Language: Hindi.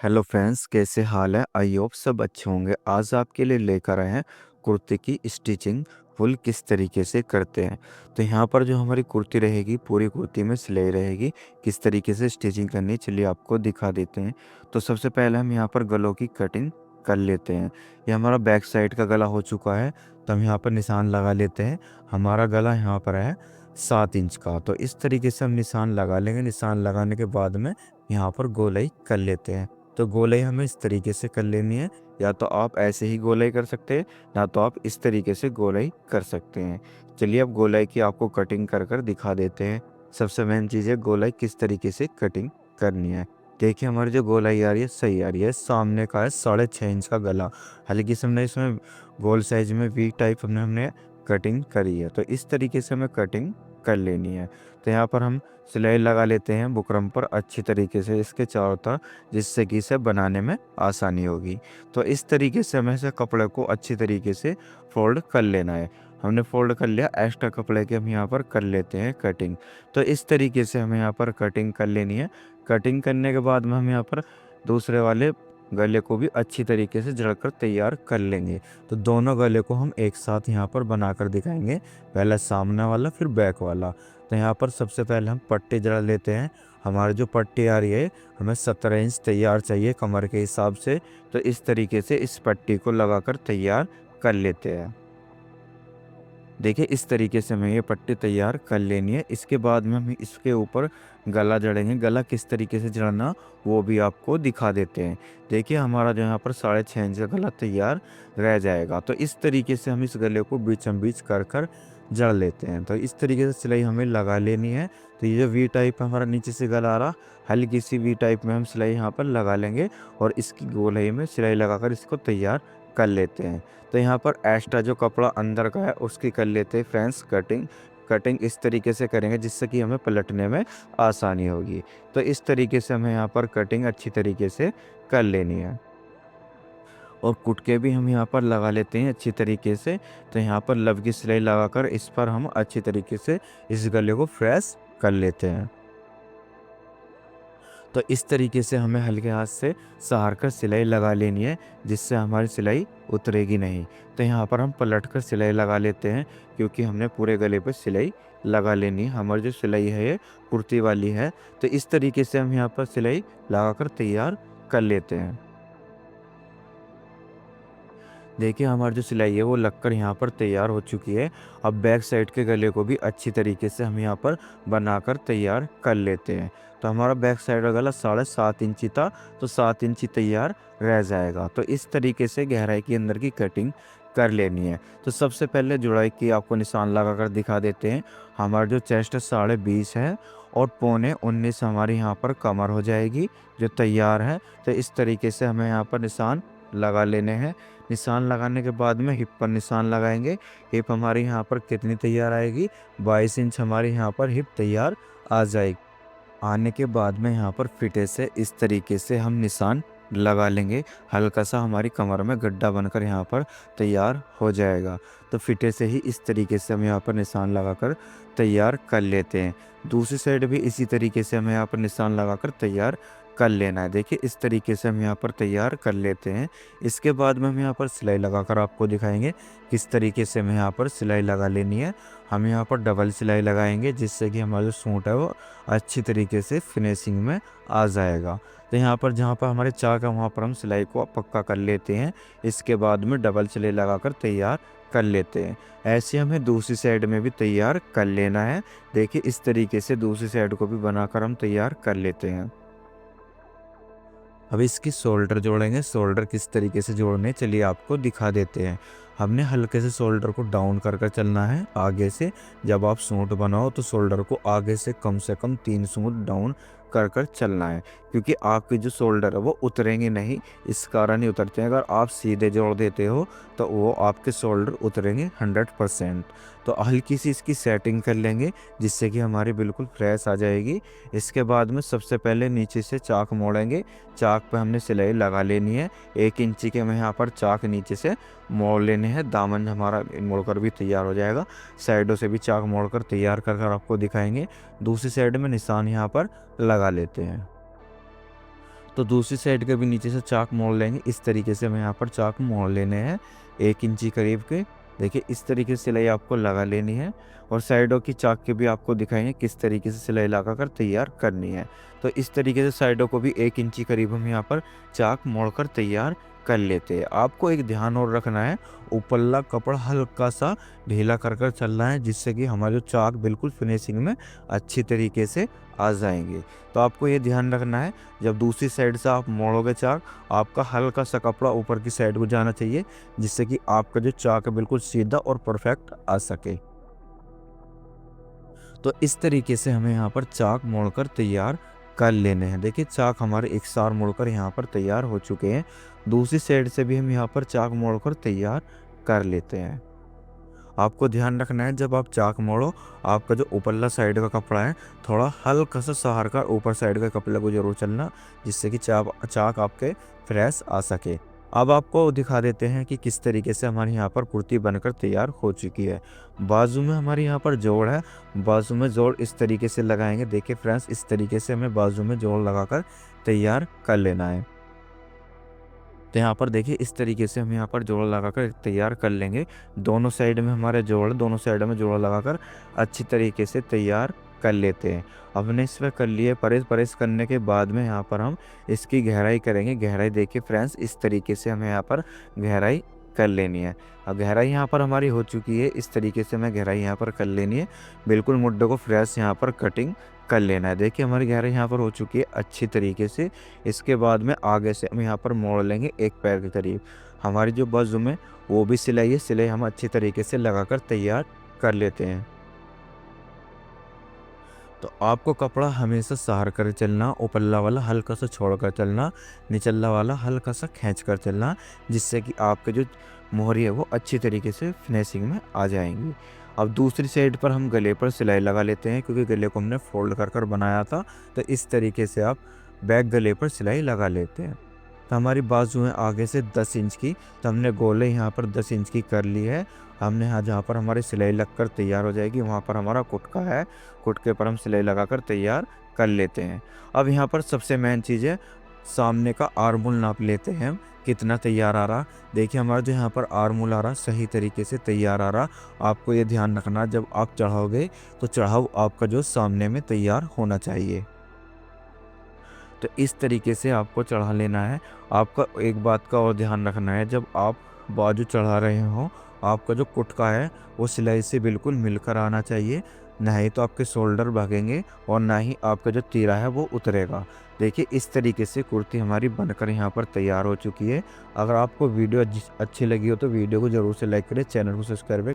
हेलो फ्रेंड्स, कैसे हाल है। आई होप सब अच्छे होंगे। आज आपके लिए लेकर आए हैं कुर्ते की स्टिचिंग फुल किस तरीके से करते हैं। तो यहाँ पर जो हमारी कुर्ती रहेगी, पूरी कुर्ती में सिलाई रहेगी। किस तरीके से स्टिचिंग करनी है, चलिए आपको दिखा देते हैं। तो सबसे पहले हम यहाँ पर गलों की कटिंग कर लेते हैं। ये हमारा बैक साइड का गला हो चुका है, तो हम यहाँ पर निशान लगा लेते हैं। हमारा गला यहाँ पर है 7 इंच का, तो इस तरीके से हम निशान लगा लेंगे। निशान लगाने के बाद में यहाँ पर गोलाई कर लेते हैं। तो गोलाई हमें इस तरीके से कर लेनी है। या तो आप ऐसे ही गोलाई कर सकते हैं, ना तो आप इस तरीके से गोलाई कर सकते हैं। चलिए अब गोलाई की आपको कटिंग कर कर दिखा देते हैं। सबसे मेन चीज़ है गोलाई किस तरीके से कटिंग करनी है। देखिए हमारी जो गोलाई आ रही है सही आ रही है। सामने का है 6.5 इंच का गला, हल्की से हमने इसमें गोल साइज में वी टाइप हमने कटिंग करी है। तो इस तरीके से हमें कटिंग कर लेनी है। तो यहाँ पर हम सिलाई लगा लेते हैं बुकरम पर अच्छी तरीके से इसके चारों तरफ, जिससे कि इसे बनाने में आसानी होगी। तो इस तरीके से हमें इसे कपड़े को अच्छी तरीके से फोल्ड कर लेना है। हमने फोल्ड कर लिया, एक्स्ट्रा कपड़े के हम यहाँ पर कर लेते हैं कटिंग। तो इस तरीके से हमें यहाँ पर कटिंग कर लेनी है। कटिंग करने के बाद में हम यहाँ पर दूसरे वाले गले को भी अच्छी तरीके से जड़कर तैयार कर लेंगे। तो दोनों गले को हम एक साथ यहाँ पर बनाकर दिखाएंगे, पहले सामने वाला फिर बैक वाला। तो यहाँ पर सबसे पहले हम पट्टी जड़ा लेते हैं। हमारी जो पट्टी आ रही है हमें 17 इंच तैयार चाहिए कमर के हिसाब से। तो इस तरीके से इस पट्टी को लगाकर तैयार कर लेते हैं। देखिए इस तरीके से हमें ये पट्टी तैयार कर लेनी है। इसके बाद में हम इसके ऊपर गला जड़ेंगे। गला किस तरीके से जड़ना वो भी आपको दिखा देते हैं। देखिए हमारा जो यहाँ पर 6.5 इंच का गला तैयार रह जाएगा। तो इस तरीके से हम इस गले को बीचम बीच कर कर जड़ लेते हैं। तो इस तरीके से सिलाई हमें लगा लेनी है। तो ये जो वी टाइप हमारा नीचे से गला आ रहा, हल्की सी वी टाइप में हम सिलाई यहाँ पर लगा लेंगे और इसकी गोलाई में सिलाई लगाकर इसको तैयार कर लेते हैं। तो यहाँ पर एक्स्ट्रा जो कपड़ा अंदर का है उसकी कर लेते हैं फ्रेंड्स कटिंग। कटिंग इस तरीके से करेंगे जिससे कि हमें पलटने में आसानी होगी। तो इस तरीके से हमें यहाँ पर कटिंग अच्छी तरीके से कर लेनी है। और कुटके भी हम यहाँ पर लगा लेते हैं अच्छी तरीके से। तो यहाँ पर लब की सिलाई लगाकर इस पर हम अच्छी तरीके से इस गले को फ्रेश कर लेते हैं। तो इस तरीके से हमें हल्के हाथ से सहार कर सिलाई लगा लेनी है, जिससे हमारी सिलाई उतरेगी नहीं। तो यहाँ पर हम पलट कर सिलाई लगा लेते हैं, क्योंकि हमने पूरे गले पर सिलाई लगा लेनी है। हमारी जो सिलाई है ये कुर्ती वाली है। तो इस तरीके से हम यहाँ पर सिलाई लगाकर तैयार कर लेते हैं। देखिए हमारी जो सिलाई है वो लगकर यहाँ पर तैयार हो चुकी है। अब बैक साइड के गले को भी अच्छी तरीके से हम यहाँ पर बनाकर तैयार कर लेते हैं। तो हमारा बैक साइड का गला 7.5 इंची था, तो 7 इंची तैयार रह जाएगा। तो इस तरीके से गहराई के अंदर की कटिंग कर लेनी है। तो सबसे पहले जुड़ाई की आपको निशान लगाकर दिखा देते हैं। हमारा जो चेस्ट 20.5 है और 19.25 हमारी यहाँ पर कमर हो जाएगी जो तैयार है। तो इस तरीके से हमें यहाँ पर निशान लगा लेने हैं। निशान लगाने के बाद में हिप पर निशान लगाएंगे। हिप हमारी यहाँ पर कितनी तैयार आएगी, 22 इंच हमारी यहाँ पर हिप तैयार आ जाएगी। आने के बाद में यहाँ पर फिटे से इस तरीके से हम निशान लगा लेंगे। हल्का सा हमारी कमर में गड्ढा बनकर यहाँ पर तैयार हो जाएगा। तो फिटे से ही इस तरीके से हम यहाँ पर निशान लगाकर तैयार कर लेते हैं। दूसरी साइड भी इसी तरीके से हमें यहाँ पर निशान लगाकर तैयार कर लेना है। देखिए इस तरीके से हम यहाँ पर तैयार कर लेते हैं। इसके बाद में हम यहाँ पर सिलाई लगाकर आपको दिखाएंगे किस तरीके से हमें यहाँ पर सिलाई लगा लेनी है। हम यहाँ पर डबल सिलाई लगाएंगे, जिससे कि हमारा जो सूट है वो अच्छी तरीके से फिनिशिंग में आ जाएगा। तो यहाँ पर जहाँ पर हमारे चाक है वहाँ पर हम सिलाई को पक्का कर लेते हैं। इसके बाद में डबल सिलाई लगाकर तैयार कर लेते हैं। ऐसे हमें दूसरी साइड में भी तैयार कर लेना है। देखिए इस तरीके से दूसरी साइड को भी बनाकर हम तैयार कर लेते हैं। अब इसकी शोल्डर जोड़ेंगे। शोल्डर किस तरीके से जोड़ने चलिए आपको दिखा देते हैं। हमने हल्के से शोल्डर को डाउन कर कर चलना है आगे से। जब आप सूट बनाओ तो शोल्डर को आगे से कम 3 सूट डाउन कर कर चलना है, क्योंकि आपके जो शोल्डर है वो उतरेंगे नहीं, इस कारण ही उतरते हैं। अगर आप सीधे जोड़ देते हो तो वो आपके शोल्डर उतरेंगे 100%। तो हल्की सी इसकी सेटिंग कर लेंगे, जिससे कि हमारी बिल्कुल फ्रेश आ जाएगी। इसके बाद में सबसे पहले नीचे से चाक मोड़ेंगे। चाक पे हमने सिलाई लगा लेनी है। 1 इंची के हमें यहाँ पर चाक नीचे से मोड़ लेने हैं। दामन हमारा मोड़कर भी तैयार हो जाएगा। साइडों से भी चाक मोड़कर तैयार कर आपको दिखाएंगे। दूसरी साइड में निशान यहाँ पर लगा लेते हैं। तो दूसरी साइड के भी नीचे से चाक मोड़ लेंगे। इस तरीके से हमें यहाँ पर चाक मोड़ लेने हैं 1 इंची करीब के। देखिए इस तरीके से सिलाई आपको लगा लेनी है और साइडों की चाक के भी आपको दिखाएंगे किस तरीके से सिलाई लगा कर तैयार करनी है। तो इस तरीके से साइडों को भी 1 इंची करीब हम यहाँ पर चाक मोड़कर तैयार कर लेते हैं। आपको एक ध्यान और रखना है, ऊपरला कपड़ा हल्का सा ढीला कर कर चलना है, जिससे कि हमारे जो चाक बिल्कुल फिनिशिंग में अच्छी तरीके से आ जाएंगे। तो आपको ये ध्यान रखना है, जब दूसरी साइड से आप मोड़ोगे चाक, आपका हल्का सा कपड़ा ऊपर की साइड को जाना चाहिए, जिससे कि आपका जो चाक है बिल्कुल सीधा और परफेक्ट आ सके। तो इस तरीके से हमें यहाँ पर चाक मोड़कर तैयार कर लेने हैं। देखिए चाक हमारे एक सार मोड़कर यहाँ पर तैयार हो चुके हैं। दूसरी साइड से भी हम यहाँ पर चाक मोड़कर तैयार कर लेते हैं। आपको ध्यान रखना है, जब आप चाक मोड़ो, आपका जो ऊपरला साइड का कपड़ा है थोड़ा हल्का सा सहार कर ऊपर साइड के कपड़े को जरूर चलना, जिससे कि चाक आपके फ्रेश आ सके। अब आपको दिखा देते हैं कि किस तरीके से हमारे यहाँ पर कुर्ती बनकर तैयार हो चुकी है। बाजू में हमारे यहाँ पर जोड़ है, बाजू में जोड़ इस तरीके से लगाएंगे। देखिए फ्रेंड्स, इस तरीके से हमें बाजू में जोड़ लगाकर तैयार कर लेना है। तो यहाँ पर देखिए इस तरीके से हम यहाँ पर जोड़ लगाकर तैयार कर लेंगे। दोनों साइड में हमारे जोड़, दोनों साइड में जोड़ लगाकर अच्छी तरीके से तैयार कर लेते हैं। अब हमने इसमें कर लिए परेस करने के बाद में यहाँ पर हम इसकी गहराई करेंगे। गहराई देखिए फ्रेंड्स, इस तरीके से हमें यहाँ पर गहराई कर लेनी है। अब गहराई यहाँ पर हमारी हो चुकी है, इस तरीके से हमें गहराई यहाँ पर कर लेनी है। बिल्कुल मुड्ढे को फ्रेश यहाँ पर कटिंग कर लेना है। देखिए हमारी गहराई यहाँ पर हो चुकी है अच्छी तरीके से। इसके बाद में आगे से हम यहाँ पर मोड़ लेंगे एक पैर के करीब। हमारी जो बाजू में वो भी सिलाई है, सिलाई हम अच्छी तरीके से लगाकर तैयार कर लेते हैं। तो आपको कपड़ा हमेशा सहार कर चलना, ऊपरला वाला हल्का सा छोड़ कर चलना, निचला वाला हल्का सा खींच कर चलना, जिससे कि आपके जो मोहरी है वो अच्छी तरीके से फिनिशिंग में आ जाएंगी। अब दूसरी साइड पर हम गले पर सिलाई लगा लेते हैं, क्योंकि गले को हमने फोल्ड कर कर बनाया था। तो इस तरीके से आप बैक गले पर सिलाई लगा लेते हैं। तो हमारी बाजू है आगे से 10 इंच की, तो हमने गोले यहाँ पर 10 इंच की कर ली है। हमने यहाँ जहाँ पर हमारी सिलाई लगकर तैयार हो जाएगी, वहाँ पर हमारा कुटका है, कुटके पर हम सिलाई लगाकर तैयार कर लेते हैं। अब यहाँ पर सबसे मेन चीज़ है, सामने का आर्मूल नाप लेते हैं हम, कितना तैयार आ रहा। देखिए हमारा जो यहाँ पर आर्मूल आ रहा सही तरीके से तैयार आ रहा। आपको ये ध्यान रखना, जब आप चढ़ाओगे तो चढ़ाव आपका जो सामने में तैयार होना चाहिए। तो इस तरीके से आपको चढ़ा लेना है। आपका एक बात का और ध्यान रखना है, जब आप बाजू चढ़ा रहे हो, आपका जो कुटका है वो सिलाई से बिल्कुल मिलकर आना चाहिए, नहीं तो आपके शोल्डर भागेंगे और ना ही आपका जो तीरा है वो उतरेगा। देखिए इस तरीके से कुर्ती हमारी बनकर यहाँ पर तैयार हो चुकी है। अगर आपको वीडियो अच्छी लगी हो तो वीडियो को ज़रूर से लाइक करें, चैनल को सब्सक्राइब